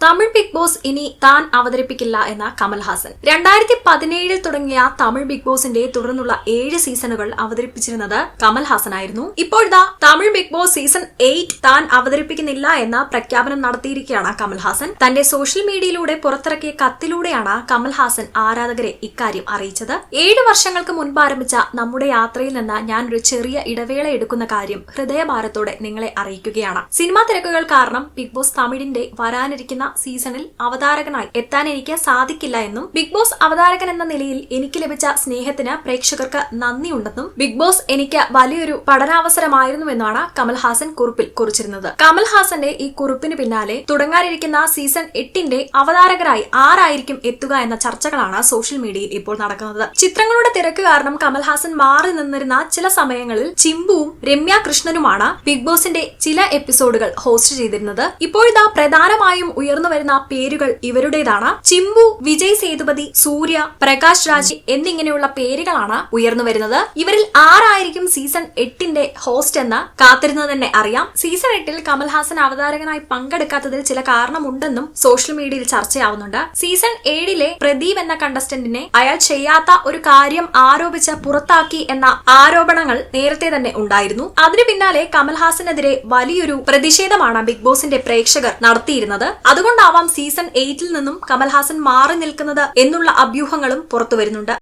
Tamil big boss ഇനി താൻ അവതരിപ്പിക്കില്ല എന്ന കമൽഹാസൻ 2017 തുടങ്ങിയ തമിഴ് ബിഗ് ബോസിന്റെ തുടർന്നുള്ള 7 സീസണുകൾ അവതരിപ്പിച്ചിരുന്നത് കമൽഹാസനായിരുന്നു. ഇപ്പോഴത്തെ തമിഴ് ബിഗ് ബോസ് സീസൺ 8 താൻ അവതരിപ്പിക്കുന്നില്ല എന്ന പ്രഖ്യാപനം നടത്തിയിരിക്കുകയാണ് കമൽഹാസൻ. തന്റെ സോഷ്യൽ മീഡിയയിലൂടെ പുറത്തിറക്കിയ കത്തിലൂടെയാണ് കമൽഹാസൻ ആരാധകരെ ഇക്കാര്യം അറിയിച്ചത്. 7 വർഷങ്ങൾക്ക് മുൻപ് ആരംഭിച്ച നമ്മുടെ യാത്രയിൽ നിന്ന് ഞാൻ ഒരു ചെറിയ ഇടവേള എടുക്കുന്ന കാര്യം ഹൃദയഭാരത്തോടെ നിങ്ങളെ അറിയിക്കുകയാണ്. സിനിമാ തിരക്കുകൾ കാരണം ബിഗ് ബോസ് തമിഴിന്റെ വരാനിരിക്കുന്ന സീസണിൽ അവതാരകനായി എത്താൻ എനിക്ക് സാധിക്കില്ല എന്നും ബിഗ് ബോസ് അവതാരകൻ എന്ന നിലയിൽ എനിക്ക് ലഭിച്ച സ്നേഹത്തിന് പ്രേക്ഷകർക്ക് നന്ദിയുണ്ടെന്നും ബിഗ് ബോസ് എനിക്ക് വലിയൊരു പഠനാവസരമായിരുന്നുവെന്നാണ് കമൽഹാസൻ കുറിപ്പിൽ കുറിച്ചിരുന്നത്. കമൽഹാസന്റെ ഈ കുറിപ്പിന് പിന്നാലെ തുടങ്ങാനിരിക്കുന്ന സീസൺ 8ന്റെ അവതാരകരായി ആരായിരിക്കും എത്തുക എന്ന ചർച്ചകളാണ് സോഷ്യൽ മീഡിയയിൽ ഇപ്പോൾ നടക്കുന്നത്. ചിത്രങ്ങളുടെ തിരക്ക് കാരണം കമൽഹാസൻ മാറി നിന്നിരുന്ന ചില സമയങ്ങളിൽ ചിമ്പുവും രമ്യ കൃഷ്ണനുമാണ് ബിഗ് ബോസിന്റെ ചില എപ്പിസോഡുകൾ ഹോസ്റ്റ് ചെയ്തിരുന്നത്. ഇപ്പോഴിതാ പ്രധാനമായും ഉയർന്നു വരുന്ന പേരുകൾ ഇവരുടേതാണ്. ചിമ്പു, വിജയ് സേതുപതി, സൂര്യ, പ്രകാശ് രാജ് എന്നിങ്ങനെയുള്ള പേരുകളാണ് ഉയർന്നു വരുന്നത്. ഇവരിൽ ആരായിരിക്കും സീസൺ 8ന്റെ ഹോസ്റ്റ് എന്ന് കാത്തിരുന്നത് തന്നെ അറിയാം. സീസൺ 8ൽ കമൽഹാസൻ അവതാരകനായി പങ്കെടുക്കാത്തതിൽ ചില കാരണമുണ്ടെന്നും സോഷ്യൽ മീഡിയയിൽ ചർച്ചയാവുന്നുണ്ട്. സീസൺ 7ലെ പ്രദീപ് എന്ന കണ്ടസ്റ്റന്റിനെ അയാൾ ചെയ്യാത്ത ഒരു കാര്യം ആരോപിച്ച് പുറത്താക്കി എന്ന ആരോപണങ്ങൾ നേരത്തെ തന്നെ ഉണ്ടായിരുന്നു. അതിനു പിന്നാലെ കമൽഹാസനെതിരെ വലിയൊരു പ്രതിഷേധമാണ് ബിഗ് ബോസിന്റെ പ്രേക്ഷകർ നടത്തിയിരുന്നത്. അതുകൊണ്ടാവാം സീസൺ 8ൽ നിന്നും കമൽഹാസൻ മാറി നിൽക്കുന്നത് എന്നുള്ള അഭ്യൂഹങ്ങളും പുറത്തുവരുന്നുണ്ട്.